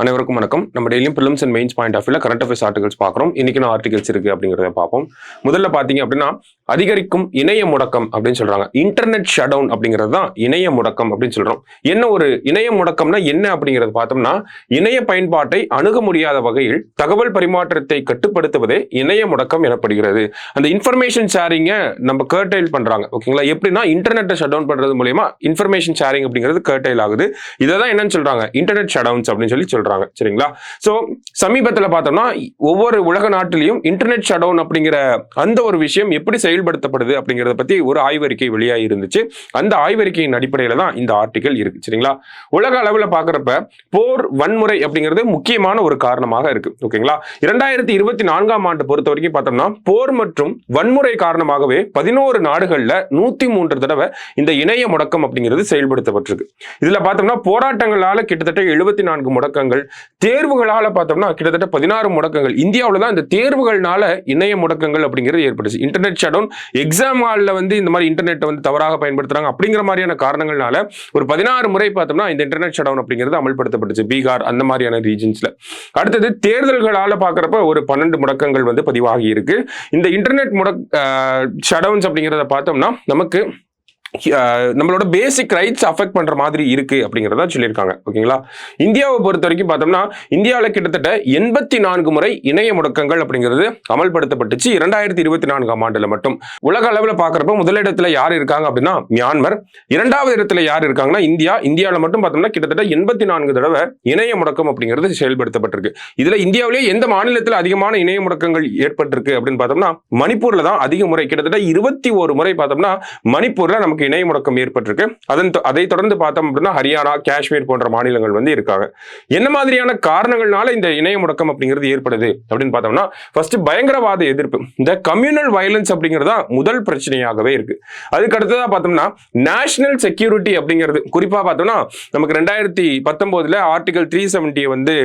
அனைவருக்கும் வணக்கம். நம்ம டெய்லியும் prelims and mains point of வியூல கரண்ட் அஃபேர்ஸ் ஆர்டிகல்ஸ் பார்க்குறோம். இன்னைக்கு ஆர்டிகல்ஸ் இருக்கு அப்படிங்கிறத பார்ப்போம். முதல்ல பார்த்தீங்க அப்படின்னா அதிகரிக்கும் இணைய முடக்கம் அப்படின்னு சொல்றாங்க. இன்டர்நெட் ஷட் டவுன் அப்படிங்கிறது தான் இணைய முடக்கம் அப்படின்னு சொல்றோம். என்ன ஒரு இணைய முடக்கம்னா என்ன அப்படிங்கிறது பார்த்தோம்னா, இணைய பயன்பாட்டை அணுக முடியாத வகையில் தகவல் பரிமாற்றத்தை கட்டுப்படுத்துவதே இணைய முடக்கம் எனப்படுகிறது. அந்த இன்ஃபர்மேஷன் ஷேரிங்கை நம்ம கர்டைல் பண்றாங்க. ஓகேங்களா? எப்படின்னா இன்டர்நெட்டை ஷட் டவுன் பண்றது மூலமா இன்ஃபர்மேஷன் ஷேரிங் அப்படிங்கிறது கர்டைல் ஆகுது. இதை தான் என்னன்னு சொல்றாங்க, இன்டர்நெட் ஷட் டவுன்ஸ் அப்படின்னு சொல்லி சொல்றாங்க. சரிங்களா? சோ சமீபத்தில் பார்த்தோம்னா ஒவ்வொரு உலக நாட்டிலையும் இன்டர்நெட் ஷட் டவுன் அப்படிங்கிற அந்த ஒரு விஷயம் எப்படி செயல்படுத்தப்படுது அப்படிங்கறத பத்தி ஒரு ஆய்வறிக்கை வெளியாகி இருந்துச்சு. அந்த ஆய்வறிக்கையின் அடிப்படையில தான் இந்த ஆர்டிகல் இருக்கு. சரிங்களா? உலக அளவில் பார்க்கறப்ப போர் வன்முறை அப்படிங்கிறது முக்கியமான ஒரு காரணமாக இருக்கு. ஓகேங்களா? 2024ஆம் ஆண்டு பொறுத்த வரைக்கும் பார்த்தோம்னா போர் மற்றும் வன்முறை காரணமாகவே 11 நாடுகள்ல 103 தடவை இந்த இணைய முடக்கம் அப்படிங்கிறது செயல்படுத்தப்பட்டிருக்கு. இதுல பார்த்தோம்னா போராட்டங்களால கிட்டத்தட்ட 74 முடக்கங்கள், தேர்வுகளால பார்த்தோம்னா கிட்டத்தட்ட 16 முடக்கங்கள். இந்தியாவில் தான் இந்த தேர்வுகள்னால இணைய முடக்கங்கள் அப்படிங்கிறது ஏற்பட்டுச்சு. இன்டர்நெட் ஷட் டவுன், எக்ஸாம் ஹால்ல வந்து இந்த மாதிரி இன்டர்நெட் வந்து தவறாக பயன்படுத்துறாங்க அப்படிங்கிற மாதிரியான காரணங்கள்னால ஒரு 16 முறை பார்த்தோம்னா இந்த இன்டர்நெட் ஷட் டவுன் அப்படிங்கிறது அமல்படுத்தப்பட்டுச்சு பீகார் அந்த மாதிரியான ரீஜன்ஸ்ல. அடுத்தது தேர்தல்களால பார்க்கறப்ப ஒரு 12 முடக்கங்கள் வந்து பதிவாகி இருக்கு. இந்த இன்டர்நெட் ஷட் டவுன்ஸ் அப்படிங்கிறத பார்த்தோம்னா நமக்கு நம்மளோட பேசிக் ரைட்ஸ் அஃபெக்ட் பண்ற மாதிரி இருக்கு அப்படிங்கிறத சொல்லியிருக்காங்க. ஓகேங்களா? இந்தியாவை பொறுத்த வரைக்கும் பார்த்தோம்னா இந்தியாவில் கிட்டத்தட்ட 84 முறை இணைய முடக்கங்கள் அப்படிங்கிறது அமல்படுத்தப்பட்டுச்சு 2024ஆம் ஆண்டுல மட்டும். உலக அளவில் பார்க்கறப்ப முதலிடத்துல யார் இருக்காங்க அப்படின்னா மியான்மர், இரண்டாவது இடத்துல யார் இருக்காங்கன்னா இந்தியா. இந்தியாவில் மட்டும் பார்த்தோம்னா கிட்டத்தட்ட 84 தடவை இணைய முடக்கம் அப்படிங்கிறது செயல்படுத்தப்பட்டிருக்கு. இதுல இந்தியாவிலேயே எந்த மாநிலத்தில் அதிகமான இணைய முடக்கங்கள் ஏற்பட்டிருக்கு அப்படின்னு பார்த்தோம்னா மணிப்பூர்ல தான் அதிக முறை, கிட்டத்தட்ட 21 முறை பார்த்தோம்னா மணிப்பூர்ல நமக்கு இணைய முடக்கம் ஏற்பட்டிருக்கு. அதை தொடர்ந்து பார்த்தோம் அப்படின்னா ஹரியானா, காஷ்மீர் போன்ற மாநிலங்கள் வந்து இருக்காங்க. என்ன மாதிரியான காரணங்கள்னால இந்த இணைய முடக்கம் அப்படிங்கிறது ஏற்படுது அப்படின்னு பார்த்தோம்னா ஃபர்ஸ்ட் பயங்கரவாத எதிர்ப்பு, இந்த கம்யூனல் வயலன்ஸ் அப்படிங்கிறது தான் முதல் பிரச்சனையாகவே இருக்கு. அதுக்கு அடுத்ததா பார்த்தோம்னா நேஷனல் செக்யூரிட்டி அப்படிங்கிறது, குறிப்பா பார்த்தோம்னா நமக்கு 2019 ஆர்டிகல் 370 வந்து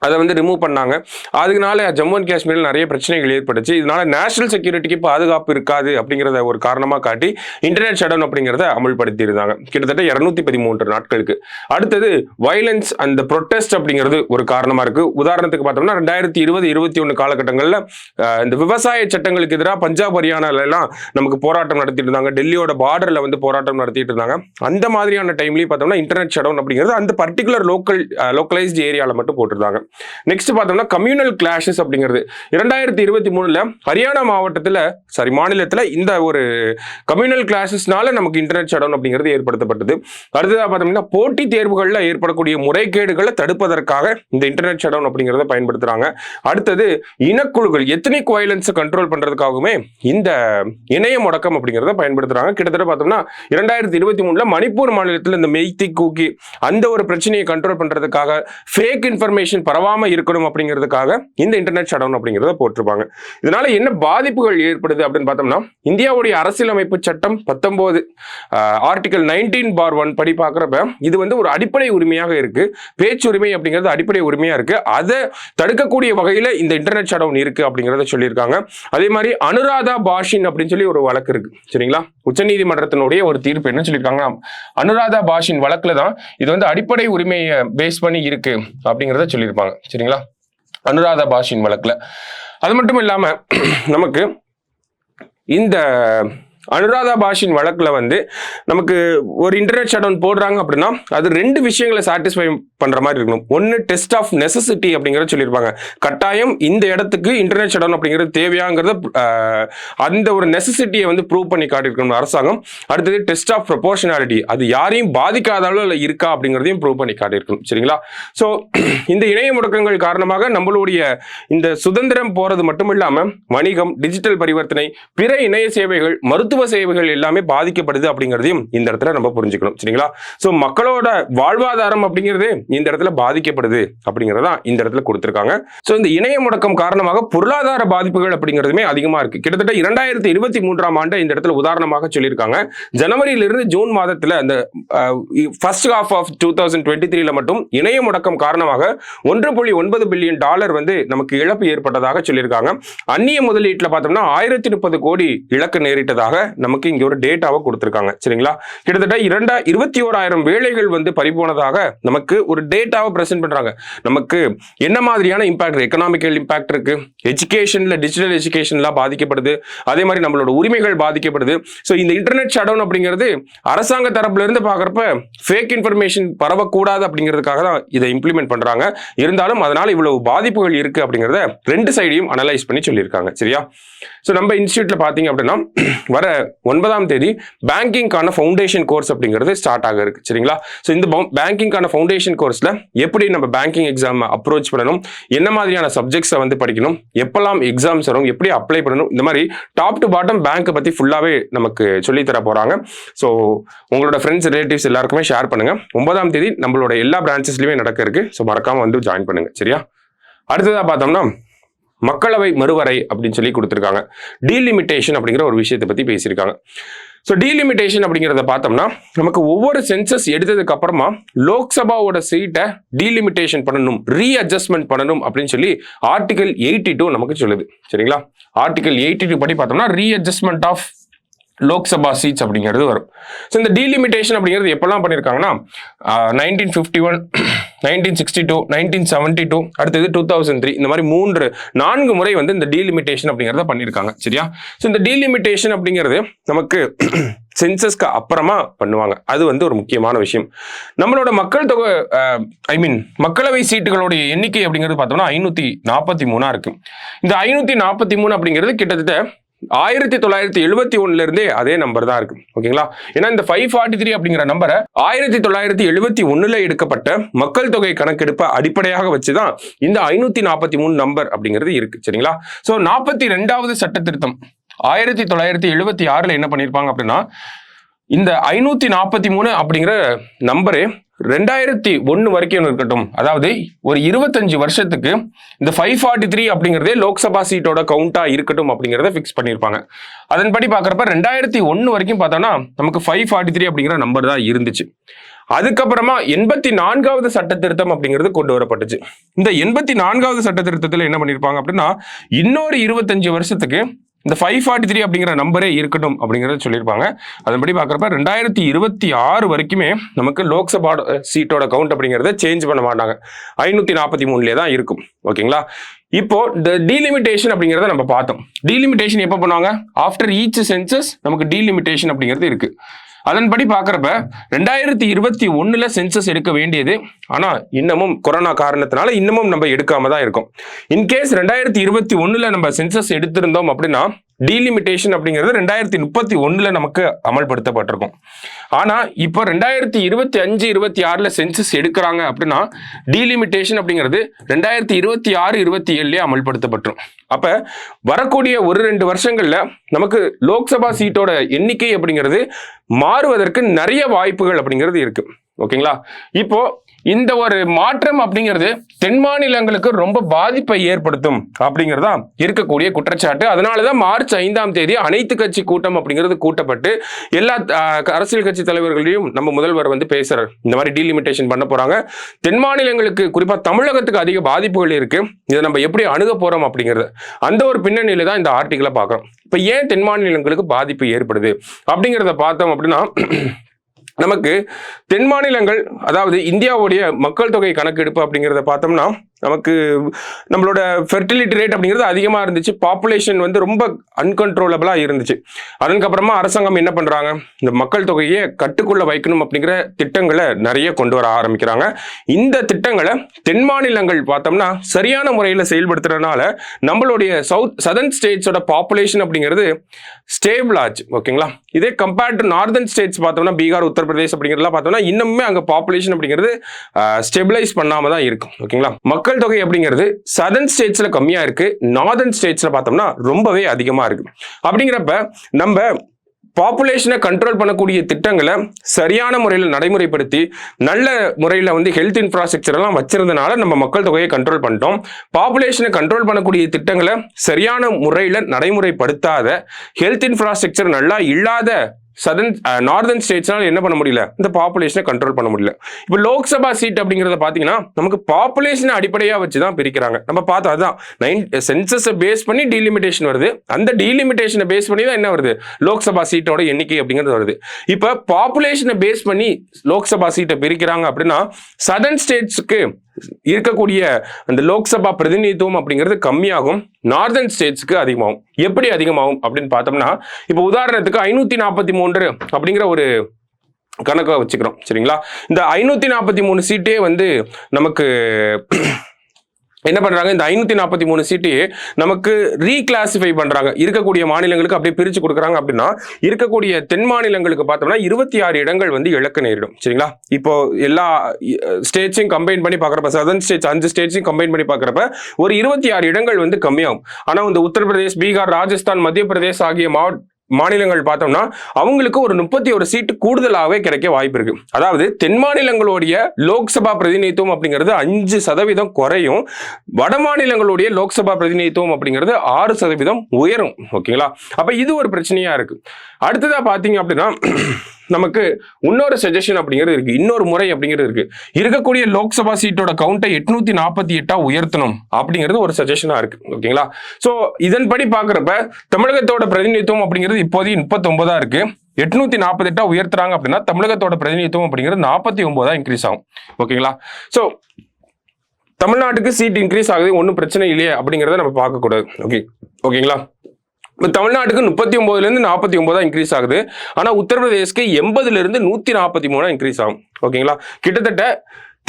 அதை வந்து ரிமூவ் பண்ணாங்க. அதனால ஜம்மு அண்ட் காஷ்மீரில் நிறைய பிரச்சனைகள் ஏற்பட்டுச்சு. இதனால நேஷனல் செக்யூரிட்டிக்கு பாதுகாப்பு இருக்காது அப்படிங்கிறத ஒரு காரணமாக காட்டி இன்டர்நெட் ஷட் டவுன் அப்படிங்கிறத அமல்படுத்தி இருந்தாங்க கிட்டத்தட்ட 213 நாட்களுக்கு. அடுத்தது வயலன்ஸ் அந்த ப்ரொட்டஸ்ட் அப்படிங்கிறது ஒரு காரணமாக இருக்கு. உதாரணத்துக்கு பார்த்தோம்னா 2020-21 காலகட்டங்களில் இந்த விவசாய சட்டங்களுக்கு எதிராக பஞ்சாப் ஹரியானால எல்லாம் நமக்கு போராட்டம் நடத்திட்டு இருந்தாங்க. டெல்லியோட பார்டர்ல வந்து போராட்டம் நடத்திட்டு இருந்தாங்க. அந்த மாதிரியான டைம்லயும் பார்த்தோம்னா இன்டர்நெட் ஷட் டவுன் அப்படிங்கிறது அந்த பர்டிகுலர் லோக்கலைஸ்டு ஏரியாவில் மட்டும் போட்டிருந்தாங்க. நெக்ஸ்ட் பார்த்தோம்னா கம்யூனல் கிளாஷஸ் அப்படிங்கிறது 2023 ஹரியானா மாநிலத்தில் இந்த ஒரு கம்யூனல் கிளாஷஸ்னால நமக்கு இன்டர்நெட் ஷட் டவுன் அப்படிங்கிறது ஏற்படுத்தப்பட்டது. அடுத்ததாக பார்த்தோம்னா போட்டி தேர்வுகளில் ஏற்படக்கூடிய முறைகேடுகளை தடுப்பதற்காக இந்த இன்டர்நெட் ஷட் டவுன் அப்படிங்கிறத பயன்படுத்துறாங்க. அடுத்தது இனக்குழுக்கள், எத்னிக் வயலன்ஸை கண்ட்ரோல் பண்றதுக்காகவுமே இந்த இணைய முடக்கம் அப்படிங்கிறத பயன்படுத்துறாங்க. கிட்டத்தட்ட பார்த்தோம்னா 2023 மணிப்பூர் மாநிலத்தில் இந்த மெய்தி கூக்கி அந்த ஒரு பிரச்சனையை கண்ட்ரோல் பண்றதுக்காக ஃபேக் இன்ஃபர்மேஷன் பரவாம இருக்கணும் அப்படிங்கிறதுக்காக இந்த இன்டர்நெட் ஷட் டவுன் அப்படிங்கிறத போட்டிருப்பாங்க. இதனால என்ன பாதிப்புகள் ஏற்படுது அப்படின்னு பார்த்தோம்னா இந்தியாவுடைய அரசியலமைப்பு சட்டம் 19 ஆர்டிகல் 19/1 படி பார்க்கறப்ப இது வந்து ஒரு அடிப்படை உரிமையாக இருக்கு. பேச்சுரிமை அப்படிங்கிறது அடிப்படை உரிமையா இருக்கு. அதை தடுக்கக்கூடிய வகையில இந்த இன்டர்நெட் ஷட் டவுன் இருக்கு அப்படிங்கிறத சொல்லியிருக்காங்க. அதே மாதிரி அனுராதா பாஷின் அப்படின்னு சொல்லி ஒரு வழக்கு இருக்கு. சரிங்களா? உச்சநீதிமன்றத்தினுடைய ஒரு தீர்ப்பு என்ன சொல்லியிருக்காங்க, அனுராதா பாஷின் வழக்குல தான் இது வந்து அடிப்படை உரிமையை பேஸ் பண்ணி இருக்கு அப்படிங்கிறத சொல்லியிருப்பாங்க. சரிங்களா? அனுராதா பாஷின் வழக்குல. அது மட்டும் இல்லாம நமக்கு இந்த அனுராதா பாஷின் வழக்குல வந்து நமக்கு ஒரு இன்டர்நெட் ஷட் டவுன் போடுறாங்க அப்படின்னா அது 2 விஷயங்களை சாட்டிஸ்ஃபை பண்ற மாதிரி இருக்கணும். ஒன்னு டெஸ்ட் ஆஃப் நெசசிட்டி அப்படிங்கறத சொல்லியிருப்பாங்க. கட்டாயம் இந்த இடத்துக்கு இன்டர்நெட் ஷட் டவுன் அப்படிங்கிறது தேவையாங்கிறத அந்த ஒரு நெசசிட்டியை வந்து ப்ரூவ் பண்ணி காட்டியிருக்கணும் அரசாங்கம். அடுத்தது டெஸ்ட் ஆஃப் ப்ரொபோர்ஷனாலிட்டி, அது யாரையும் பாதிக்காத அளவுல இருக்கா அப்படிங்கிறதையும் ப்ரூவ் பண்ணி காட்டியிருக்கணும். சரிங்களா? ஸோ இந்த இணைய முடக்கங்கள் காரணமாக நம்மளுடைய இந்த சுதந்திரம் போறது மட்டும் இல்லாம வணிகம், டிஜிட்டல் பரிவர்த்தனை, பிற இணைய சேவைகள், மருத்துவ சேவைகள் எல்லாமே பாதிக்கப்படுது அப்படிங்கிறதையும் இந்த இடத்துல நம்ம புரிஞ்சுக்கணும். சரிங்களா? சோ மக்களோட வாழ்வாதாரம் அப்படிங்கிறது இந்த இடத்துல பாதிக்கப்படுது அப்படிங்கறதா இந்த இடத்துல கொடுத்திருக்காங்க. சோ இந்த இணைய முடக்கம் காரணமாக பொருளாதார பாதிப்புகள் அப்படிங்கிறதுமே அதிகமா இருக்கு. கிட்டத்தட்ட 2023ஆம் ஆண்டு இந்த இடத்துல உதாரணமாக சொல்லியிருக்காங்க. ஜனவரியிலிருந்து ஜூன் மாதத்துல அந்த ஃபர்ஸ்ட் ஹாஃப் ஆஃப் 2023ல மட்டும் இணைய முடக்கம் காரணமாக $1.9 பில்லியன் வந்து நமக்கு இழப்பு ஏற்பட்டதாக சொல்லியிருக்காங்க. அந்நிய முதலீட்டுல பார்த்தோம்னா 1030 கோடி இழக்க நேரிட்டதாக நமக்கு இங்க ஒரு டேட்டாவை கொடுத்திருக்காங்க. சரிங்களா, கிட்டத்தட்ட 21,000 வேலைகள் வந்து பறிபோனதாக நமக்கு ஒரு டேட்டாவை பிரசன்ட் பண்றாங்க. நமக்கு என்ன மாதிரியான இம்பாக்ட், எக்கனாமிக்கல் இம்பாக்ட் இருக்கு, எஜுகேஷன்ல டிஜிட்டல் எஜுகேஷன்லாம் பாதிக்கப்படுது, அதே மாதிரி நம்மளோட உரிமைகள் பாதிக்கப்படுது. ஸோ இந்த இன்டர்நெட் ஷட் டவுன் அப்படிங்கிறது அரசாங்க தரப்புல இருந்து பாக்குறப்ப ஃபேக் இன்ஃபர்மேஷன் பரவக்கூடாது அப்படிங்கிறதுக்காக தான் இதை இம்ப்ளிமெண்ட் பண்றாங்க. இருந்தாலும் அதனால இவ்வளவு பாதிப்புகள் இருக்கு அப்படிங்கிறத ரெண்டு சைடையும் அனலைஸ் பண்ணி சொல்லியிருக்காங்க. சரியா, ஸோ நம்ம இன்ஸ்டியூட்ல பாத்தீங்க அப்படின்னா வர 9ஆம் தேதி பேங்கிங்கான ஃபவுண்டேஷன் கோர்ஸ் அப்படிங்கிறது ஸ்டார்ட் ஆக இருக்கு. சரிங்களா, ஸோ இந்த பேங்கிங்கான ஃபவுண்டேஷன் கோர்ஸ்ல எப்படி நம்ம பேங்கிங் எக்ஸாம் அப்ரோச் பண்ணணும், என்ன மாதிரியான சப்ஜெக்ட்ஸை வந்து படிக்கணும், எப்பெல்லாம் எக்ஸாம்ஸ் வரும், எப்படி அப்ளை பண்ணணும், இந்த மாதிரி டாப் டு பாட்டம் பேங்கை பத்தி ஃபுல்லாவே நமக்கு சொல்லித்தர போறாங்க. ஸோ உங்களோட ஃப்ரெண்ட்ஸ் ரிலேட்டிவ்ஸ் எல்லாருக்குமே ஷேர் பண்ணுங்க. 9ஆம் தேதி நம்மளோட எல்லா பிரான்ச்சஸ்லயுமே நடக்க இருக்கு. ஸோ மறக்காம வந்து ஜாயின் பண்ணுங்க. சரியா, அடுத்ததா பார்த்தோம்னா மக்களவை மறுவரை அப்படின்னு சொல்லி கொடுத்துருக்காங்க. டீலிமிட்டேஷன் அப்படிங்கிற ஒரு விஷயத்தை பத்தி பேசியிருக்காங்க. ஸோ டீலிமிட்டேஷன் அப்படிங்கிறத பார்த்தோம்னா நமக்கு ஒவ்வொரு சென்சஸ் எடுத்ததுக்கு அப்புறமா லோக்சபாவோட சீட்டை டீலிமிட்டேஷன் பண்ணணும், ரீஅட்ஜஸ்ட்மெண்ட் பண்ணணும் அப்படின்னு சொல்லி ஆர்டிகல் 82 நமக்கு சொல்லுது. சரிங்களா, ஆர்டிகல் 82 படி பார்த்தோம்னா ரீஅட்ஜஸ்ட்மெண்ட் ஆஃப் லோக்சபா சீட்ஸ் அப்படிங்கிறது வரும். ஸோ இந்த டீலிமிட்டேஷன் அப்படிங்கிறது எப்பெல்லாம் பண்ணியிருக்காங்கன்னா 1951, 1962, 1972, அடுத்தது 2003, இந்த மாதிரி 4 முறை வந்து இந்த டீலிமிட்டேஷன் அப்படிங்கிறத பண்ணியிருக்காங்க. சரியா, ஸோ இந்த டீலிமிட்டேஷன் அப்படிங்கிறது நமக்கு சென்சஸ்க்கு அப்புறமா பண்ணுவாங்க. அது வந்து ஒரு முக்கியமான விஷயம். நம்மளோட மக்கள் தொகை மக்களவை சீட்டுகளுடைய எண்ணிக்கை அப்படிங்கிறது பார்த்தோம்னா 543 இருக்கு. இந்த 543 அப்படிங்கிறது கிட்டத்தட்ட 1971 இருந்தே அதே நம்பர் தான் இருக்கு. ஓகேங்களா, ஏன்னா இந்த 543 அப்படிங்கிற நம்பரை 1971 எடுக்கப்பட்ட மக்கள் தொகை கணக்கெடுப்பை அடிப்படையாக வச்சுதான் இந்த 543 நம்பர் அப்படிங்கிறது இருக்கு. சரிங்களா, சோ 42வது சட்ட திருத்தம் 1976 என்ன பண்ணிருப்பாங்க அப்படின்னா இந்த 543 அப்படிங்கிற நம்பரு 2001 வரைக்கும் இருக்கட்டும், அதாவது ஒரு 25 வருஷத்துக்கு இந்த 543 அப்படிங்கிறதே லோக்சபா சீட்டோட கவுண்டா இருக்கட்டும் அப்படிங்கிறத பிக்ஸ் பண்ணியிருப்பாங்க. அதன்படி பாக்குறப்ப 2001 வரைக்கும் பார்த்தோம்னா நமக்கு 543 அப்படிங்கிற நம்பர் தான் இருந்துச்சு. அதுக்கப்புறமா 84வது சட்ட திருத்தம் அப்படிங்கிறது கொண்டு வரப்பட்டுச்சு. இந்த 84வது சட்ட திருத்தத்துல என்ன பண்ணிருப்பாங்க அப்படின்னா இன்னொரு 25 வருஷத்துக்கு இந்த 543 அப்படிங்கிற நம்பரே இருக்கட்டும் அப்படிங்கறத சொல்லியிருப்பாங்க. அதன்படி பாக்குறப்ப 2026 வரைக்குமே நமக்கு லோக்சபா சீட்டோட கவுண்ட் அப்படிங்கறத சேஞ்ச் பண்ண மாட்டாங்க, 543 தான் இருக்கும். ஓகேங்களா, இப்போ இந்த டீலிமிட்டேஷன் அப்படிங்கறத நம்ம பார்த்தோம். டீலிமிட்டேஷன் எப்ப பண்ணுவாங்க, ஆஃப்டர் ஈச் சென்சஸ் நமக்கு டீலிமிட்டேஷன் அப்படிங்கிறது இருக்கு. அதன்படி பாக்குறப்ப 2021 சென்சஸ் எடுக்க வேண்டியது, ஆனா இன்னமும் கொரோனா காரணத்தினால இன்னமும் நம்ம எடுக்காம தான் இருக்கோம். இன்கேஸ் 2021 நம்ம சென்சஸ் எடுத்திருந்தோம் அப்படின்னா டீலிமிட்டேஷன் அப்படிங்கிறது 2031 நமக்கு அமல்படுத்தப்பட்டிருக்கும். ஆனா இப்போ 2025-26 சென்சஸ் எடுக்கிறாங்க அப்படின்னா டீலிமிட்டேஷன் அப்படிங்கிறது 2026-27 அமல்படுத்தப்பட்டிரும். அப்ப வரக்கூடிய 1-2 வருஷங்கள்ல நமக்கு லோக்சபா சீட்டோட எண்ணிக்கை அப்படிங்கிறது மாறுவதற்கு நிறைய வாய்ப்புகள் அப்படிங்கிறது இருக்கு. ஓகேங்களா, இப்போ இந்த ஒரு மாற்றம் அப்படிங்கிறது தென் மாநிலங்களுக்கு ரொம்ப பாதிப்பை ஏற்படுத்தும் அப்படிங்கிறதா இருக்கக்கூடிய குற்றச்சாட்டு. அதனாலதான் மார்ச் 5ஆம் தேதி அனைத்து கட்சி கூட்டம் அப்படிங்கிறது கூட்டப்பட்டு எல்லா அரசியல் கட்சி தலைவர்களையும் நம்ம முதல்வர் வந்து பேசுறாரு, இந்த மாதிரி டீலிமிட்டேஷன் பண்ண போறாங்க, தென் மாநிலங்களுக்கு குறிப்பா தமிழகத்துக்கு அதிக பாதிப்புகள் இருக்கு, இதை நம்ம எப்படி அணுக போறோம் அப்படிங்கிறது அந்த ஒரு பின்னணியில தான் இந்த ஆர்டிகளை பார்க்கறோம். இப்ப ஏன் தென் மாநிலங்களுக்கு பாதிப்பு ஏற்படுது அப்படிங்கிறத பார்த்தோம் அப்படின்னா நமக்கு தென் மாநிலங்கள், அதாவது இந்தியாவுடைய மக்கள் தொகை கணக்கெடுப்பு அப்படிங்கிறத பார்த்தோம்னா நமக்கு நம்மளோட ஃபெர்டிலிட்டி ரேட் அப்படிங்கிறது அதிகமாக இருந்துச்சு, பாப்புலேஷன் வந்து ரொம்ப அன்கண்ட்ரோலபிளாக இருந்துச்சு. அதுக்கப்புறமா அரசாங்கம் என்ன பண்ணுறாங்க, இந்த மக்கள் தொகையை கட்டுக்குள்ள வைக்கணும் அப்படிங்கிற திட்டங்களை நிறைய கொண்டு வர ஆரம்பிக்கிறாங்க. இந்த திட்டங்களை தென் மாநிலங்கள் பார்த்தோம்னா சரியான முறையில் செயல்படுத்துறதுனால நம்மளுடைய சதர்ன் ஸ்டேட்ஸோட பாப்புலேஷன் அப்படிங்கிறது ஸ்டேபிள் ஆச்சு. ஓகேங்களா, இதே கம்பேர்ட் டு நார்தர்ன் ஸ்டேட்ஸ் பார்த்தோம்னா பீகார், உத்தரப்பிரதேஷ் அப்படிங்கிறதுலாம் பார்த்தோம்னா இன்னுமே அங்கே பாப்புலேஷன் அப்படிங்கிறது ஸ்டெபிளைஸ் பண்ணாம தான் இருக்கும். ஓகேங்களா, மக்கள் தொகை அப்படிங்கிறது சதர்ன் ஸ்டேட்ஸ்ல கம்மியா இருக்கு, நார்தர்ன் ஸ்டேட்ஸ்ல பார்த்தோம்னா ரொம்பவே அதிகமா இருக்கு. அப்படிங்கிறப்ப நம்ம பாப்புலேஷனை கண்ட்ரோல் பண்ணக்கூடிய திட்டங்களை சரியான முறையில் நடைமுறைப்படுத்தி நல்ல முறையில் வந்து ஹெல்த் இன்ஃப்ராஸ்ட்ரக்சர் எல்லாம் வச்சிருந்தனால நம்ம மக்கள் தொகையை கண்ட்ரோல் பண்ணிட்டோம். பாப்புலேஷனை கண்ட்ரோல் பண்ணக்கூடிய திட்டங்களை சரியான முறையில் நடைமுறைப்படுத்தாத, ஹெல்த் இன்ஃப்ராஸ்ட்ரக்சர் நல்லா இல்லாத நார்தர்ன் ஸ்டேட்ஸ்னால என்ன பண்ண முடியல, இந்த பாப்புலேஷனை கண்ட்ரோல் பண்ண முடியல. இப்போ லோக்சபா சீட் அப்படிங்கிறத பார்த்தீங்கன்னா நமக்கு பாப்புலேஷனை அடிப்படையாக வச்சு தான் பிரிக்கிறாங்க. நம்ம பார்த்தோம் அதுதான் சென்சஸை பேஸ் பண்ணி டீலிமிட்டேஷன் வருது. அந்த டீலிமிட்டேஷனை பேஸ் பண்ணி தான் என்ன வருது, லோக்சபா சீட்டோட எண்ணிக்கை அப்படிங்கிறது வருது. இப்போ பாப்புலேஷனை பேஸ் பண்ணி லோக்சபா சீட்டை பிரிக்கிறாங்க அப்படின்னா சதர்ன் ஸ்டேட்ஸுக்கு இருக்கக்கூடிய அந்த லோக்சபா பிரதிநிதித்துவம் அப்படிங்கிறது கம்மியாகும், நார்தர்ன் ஸ்டேட்ஸ்க்கு அதிகமாகும். எப்படி அதிகமாகும் அப்படின்னு பார்த்தோம்னா, இப்போ உதாரணத்துக்கு 543 அப்படிங்கிற ஒரு கணக்கை வச்சுக்கிறோம் சரிங்களா. இந்த 543 சீட்டே வந்து நமக்கு என்ன பண்றாங்க, இந்த 543 சீட்டையே நமக்கு ரீகிளாசிஃபை பண்றாங்க, இருக்கக்கூடிய மாநிலங்களுக்கு அப்படியே பிரிச்சு கொடுக்குறாங்க. அப்படின்னா இருக்கக்கூடிய தென் மாநிலங்களுக்கு பார்த்தோம்னா 26 இடங்கள் வந்து இழக்க நேரிடும் சரிங்களா. இப்போ எல்லா ஸ்டேட்ஸையும் கம்பைன் பண்ணி பார்க்குறப்ப, சதர்ன் ஸ்டேட்ஸ் 5 ஸ்டேட்ஸையும் கம்பைன் பண்ணி பார்க்குறப்ப ஒரு 26 இடங்கள் வந்து கம்மியாகும். ஆனால் இந்த உத்தரப்பிரதேஷ், பீகார், ராஜஸ்தான், மத்திய பிரதேஷ் ஆகிய மாநிலங்கள் பார்த்தோம்னா அவங்களுக்கு ஒரு 31 சீட்டு கூடுதலாகவே கிடைக்க வாய்ப்பு இருக்கு. அதாவது தென் மாநிலங்களுடைய லோக்சபா பிரதிநிதித்துவம் அப்படிங்கிறது 5% குறையும், வட மாநிலங்களுடைய லோக்சபா பிரதிநிதித்துவம் அப்படிங்கிறது 6% உயரும். ஓகேங்களா. அப்ப இது ஒரு பிரச்சனையா இருக்கு. அடுத்ததா பாத்தீங்க அப்படின்னா நமக்கு இன்னொரு சஜஷன் அப்படிங்கிறது இருக்கு, இன்னொரு முறை அப்படிங்கிறது இருக்கு. இருக்கக்கூடிய லோக்சபா சீட்டோட கவுண்டை 848 உயர்த்தணும் அப்படிங்கிறது ஒரு சஜஷனா இருக்கு. ஓகேங்களா. சோ இதன்படி பாக்குறப்ப தமிழகத்தோட பிரதிநிதித்துவம் அப்படிங்கிறது இப்போதைக்கு 39 இருக்கு. 848 உயர்த்துறாங்க அப்படின்னா தமிழகத்தோட பிரதிநிதித்துவம் அப்படிங்கிறது 49 இன்க்ரீஸ் ஆகும். ஓகேங்களா. சோ தமிழ்நாட்டுக்கு சீட் இன்க்ரீஸ் ஆகுது, ஒன்றும் பிரச்சனை இல்லையே அப்படிங்கிறத நம்ம பார்க்கக்கூடாது. ஓகேங்களா. இப்போ தமிழ்நாட்டுக்கு 39 49 இன்க்ரீஸ் ஆகுது. ஆனால் உத்தரப்பிரதேஷ்க்கு 80 143 இன்க்ரீஸ் ஆகும். ஓகேங்களா. கிட்டத்தட்ட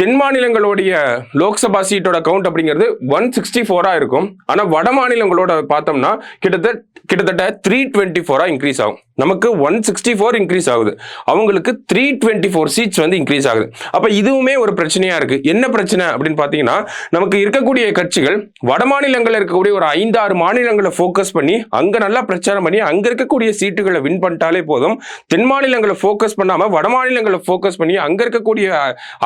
தென் மாநிலங்களுடைய லோக்சபா சீட்டோட கவுண்ட் அப்படிங்கிறது 164 இருக்கும். ஆனால் வட மாநிலங்களோட பார்த்தோம்னா கிட்டத்தட்ட 324 இன்க்ரீஸ் ஆகும். நமக்கு 164 இன்க்ரீஸ் ஆகுது, அவங்களுக்கு 324 சீட்ஸ் வந்து இன்க்ரீஸ் ஆகுது. அப்ப இதுவுமே ஒரு பிரச்சனையா இருக்கு. என்ன பிரச்சனை அப்படின்னு பாத்தீங்கன்னா, நமக்கு இருக்கக்கூடிய கட்சிகள் வட மாநிலங்களில் இருக்கக்கூடிய ஒரு 5-6 மாநிலங்களை ஃபோக்கஸ் பண்ணி அங்க நல்லா பிரச்சாரம் பண்ணி அங்க இருக்கக்கூடிய சீட்டுகளை வின் பண்ணிட்டாலே போதும். தென் மாநிலங்களை ஃபோக்கஸ் பண்ணாம வட மாநிலங்களை ஃபோக்கஸ் பண்ணி அங்க இருக்கக்கூடிய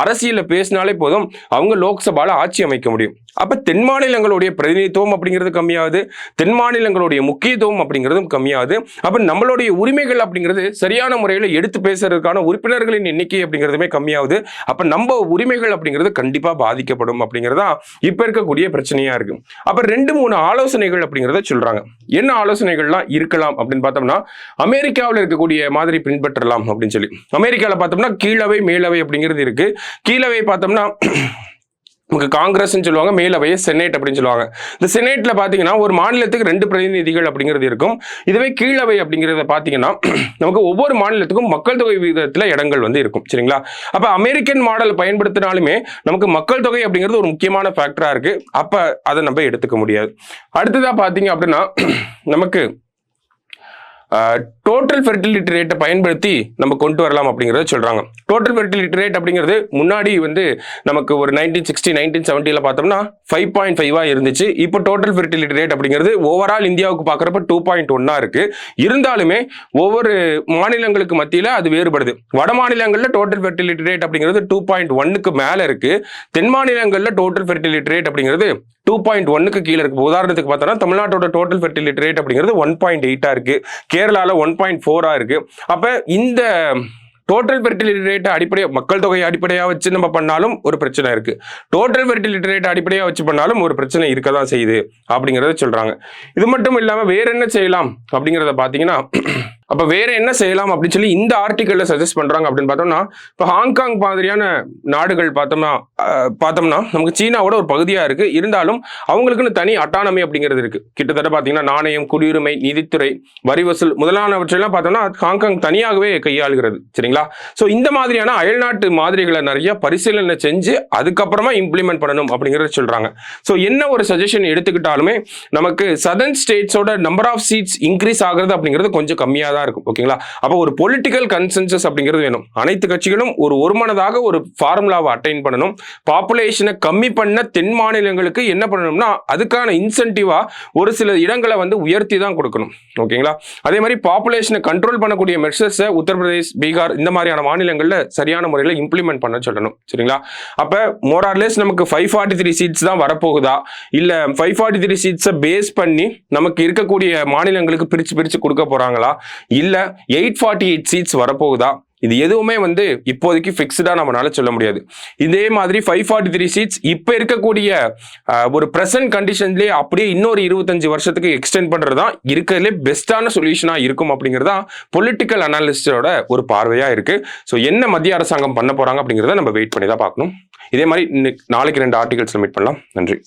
அரசியல பேசினாலே போதும், அவங்க லோக்சபால ஆட்சி அமைக்க முடியும். அப்ப தென் மாநிலங்களுடைய பிரதிநிதித்துவம் அப்படிங்கிறது கம்மியாகுது, தென் மாநிலங்களுடைய முக்கியத்துவம் அப்படிங்கிறதும் கம்மியாகுது. அப்ப நம்மளுடைய உரிமைகள் அப்படிங்கிறது சரியான முறையில் எடுத்து பேசுறதுக்கான உறுப்பினர்களின் எண்ணிக்கை அப்படிங்கிறதுமே கம்மியாகுது. அப்ப நம்ம உரிமைகள் அப்படிங்கிறது கண்டிப்பா பாதிக்கப்படும் அப்படிங்கிறதா இப்ப இருக்கக்கூடிய பிரச்சனையா இருக்கு. அப்ப 2-3 ஆலோசனைகள் அப்படிங்கிறத சொல்றாங்க. என்ன ஆலோசனைகள்லாம் இருக்கலாம் அப்படின்னு பார்த்தோம்னா, அமெரிக்காவில் இருக்கக்கூடிய மாதிரி பின்பற்றலாம் அப்படின்னு சொல்லி. அமெரிக்காவில் பார்த்தோம்னா கீழவை மேலவை அப்படிங்கிறது இருக்கு. கீழவை பார்த்தோம்னா நமக்கு காங்கிரஸ் சொல்லுவாங்க, மேலவையை செனேட் அப்படின்னு சொல்லுவாங்க. இந்த செனேட்ல பாத்தீங்கன்னா ஒரு மாநிலத்துக்கு 2 பிரதிநிதிகள் அப்படிங்கிறது இருக்கும். இதுவே கீழவை அப்படிங்கிறத பாத்தீங்கன்னா நமக்கு ஒவ்வொரு மாநிலத்துக்கும் மக்கள் தொகை விகிதத்துல இடங்கள் வந்து இருக்கும் சரிங்களா. அப்ப அமெரிக்கன் மாடல் பயன்படுத்தினாலுமே நமக்கு மக்கள் தொகை அப்படிங்கிறது ஒரு முக்கியமான ஃபேக்டரா இருக்கு. அப்ப அதை நம்ம எடுத்துக்க முடியாது. அடுத்ததா பாத்தீங்க அப்படின்னா நமக்கு டோட்டல் ஃபெர்டிலிட்டி ரேட்டை பயன்படுத்தி நம்ம கொண்டு வரலாம் அப்படிங்கிறத சொல்றாங்க. டோட்டல் ஃபெர்டிலிட்டி ரேட் அப்படிங்கிறது முன்னாடி வந்து நமக்கு ஒரு 1960 1970 பார்த்தோம்னா 5.5 இருந்துச்சு. இப்போ டோட்டல் ஃபெர்டிலிட்டி ரேட் அப்படிங்கிறது ஓவரால் இந்தியாவுக்கு பார்க்குறப்ப 2.1 இருக்கு. இருந்தாலுமே ஒவ்வொரு மாநிலங்களுக்கு மத்தியில் அது வேறுபடுது. வட மாநிலங்களில் டோட்டல் ஃபெர்டிலிட்டி ரேட் அப்படிங்கிறது 2.1க்கு மேலே இருக்கு. தென் மாநிலங்களில் டோட்டல் ஃபெர்டிலிட்டி ரேட் அப்படிங்கிறது 2.1க்கு கீழே இருக்கு. உதாரணத்துக்கு பார்த்தோம்னா தமிழ்நாட்டோட டோட்டல் ஃபெர்டிலிட்டி ரேட் அப்படிங்கிறது 1.8 இருக்கு, கேரளால 1.4 இருக்கு. அப்ப இந்த டோட்டல் ஃபெர்டிலிட்டி ரேட் அடிப்படையாக மக்கள் தொகையை அடிப்படையாக வச்சு நம்ம பண்ணாலும் ஒரு பிரச்சனை இருக்கு, டோட்டல் ஃபெர்டிலிட்டி ரேட் அடிப்படையாக வச்சு பண்ணாலும் ஒரு பிரச்சனை இருக்கதான் செய்யுது அப்படிங்கிறத சொல்றாங்க. இது மட்டும் இல்லாம வேற என்ன செய்யலாம் அப்படிங்கிறத பாத்தீங்கன்னா, அப்ப வேற என்ன செய்யலாம் அப்படின்னு சொல்லி இந்த ஆர்டிக்கல்ல சஜஸ்ட் பண்றாங்க அப்படின்னு பார்த்தோம்னா, இப்போ ஹாங்காங் மாதிரியான நாடுகள் பார்த்தோம்னா நமக்கு சீனாவோட ஒரு பகுதியா இருக்கு. இருந்தாலும் அவங்களுக்குன்னு தனி அட்டானமி அப்படிங்கிறது இருக்கு. கிட்டத்தட்ட பாத்தீங்கன்னா நாணயம், குடியுரிமை, நிதித்துறை, வரி வசூல் முதலானவற்றெல்லாம் பார்த்தோம்னா ஹாங்காங் தனியாகவே கையாளுகிறது சரிங்களா. ஸோ இந்த மாதிரியான அயல்நாட்டு மாதிரிகளை நிறைய பரிசீலனை செஞ்சு அதுக்கப்புறமா இம்ப்ளிமெண்ட் பண்ணணும் அப்படிங்கிறத சொல்றாங்க. ஸோ என்ன ஒரு சஜஷன் எடுத்துக்கிட்டாலுமே நமக்கு சதர்ன் ஸ்டேட்ஸோட நம்பர் ஆஃப் சீட்ஸ் இன்க்ரீஸ் ஆகுறது அப்படிங்கிறது கொஞ்சம் கம்மியாக தான் இருக்கும். ஓகேங்களா. அப்ப ஒரு பொலிட்டிக்கல் கன்சென்சஸ் அப்படிங்கிறது வேணும். அனைத்து கட்சிகளும் ஒரு மனதாக ஒரு ஃபார்முலாவை அட்டைன் பண்ணணும். பாப்புலேஷனை கம்மி பண்ண தென் மாநிலங்களுக்கு என்ன பண்ணணும்னா அதுக்கான இன்சென்டிவா ஒரு சில இடங்களை வந்து உயர்த்தி தான் கொடுக்கணும். ஓகேங்களா. அதே மாதிரி பாப்புலேஷனை கண்ட்ரோல் பண்ணக்கூடிய மெஷர்ஸை உத்தரப்பிரதேஷ், பீகார் இந்த மாதிரியான மாநிலங்கள்ல சரியான முறையில் இம்ப்ளிமெண்ட் பண்ண சொல்லணும் சரிங்களா. அப்ப மோர் ஆர் லெஸ் நமக்கு 543 சீட்ஸ் தான் வரப்போகுதா, இல்ல 543 சீட்ஸை பேஸ் பண்ணி நமக்கு இருக்கக்கூடிய மாநிலங்களுக்கு பிரிச்சு கொடுக்க போறாங்களா, இல்ல 848 சீட்ஸ் வரப்போகுதா? இது எதுவுமே வந்து இப்போதைக்கு ஃபிக்ஸ்டா நம்மளால சொல்ல முடியாது. இதே மாதிரி 543 சீட்ஸ் இப்ப இருக்கக்கூடிய ஒரு பிரசன்ட் கண்டிஷன்லயே அப்படியே இன்னொரு 25 வருஷத்துக்கு எக்ஸ்டெண்ட் பண்றதுதான் இருக்கிறதுலே பெஸ்டான சொல்யூஷனா இருக்கும் அப்படிங்கிறதா பொலிட்டிக்கல் அனாலிஸ்டோட ஒரு பார்வையா இருக்கு. ஸோ என்ன மத்திய அரசாங்கம் பண்ண போறாங்க அப்படிங்கிறத நம்ம வெயிட் பண்ணி தான் பார்க்கணும். இதே மாதிரி நாளைக்கு 2 ஆர்டிகல்ஸ் மீட் பண்ணலாம். நன்றி.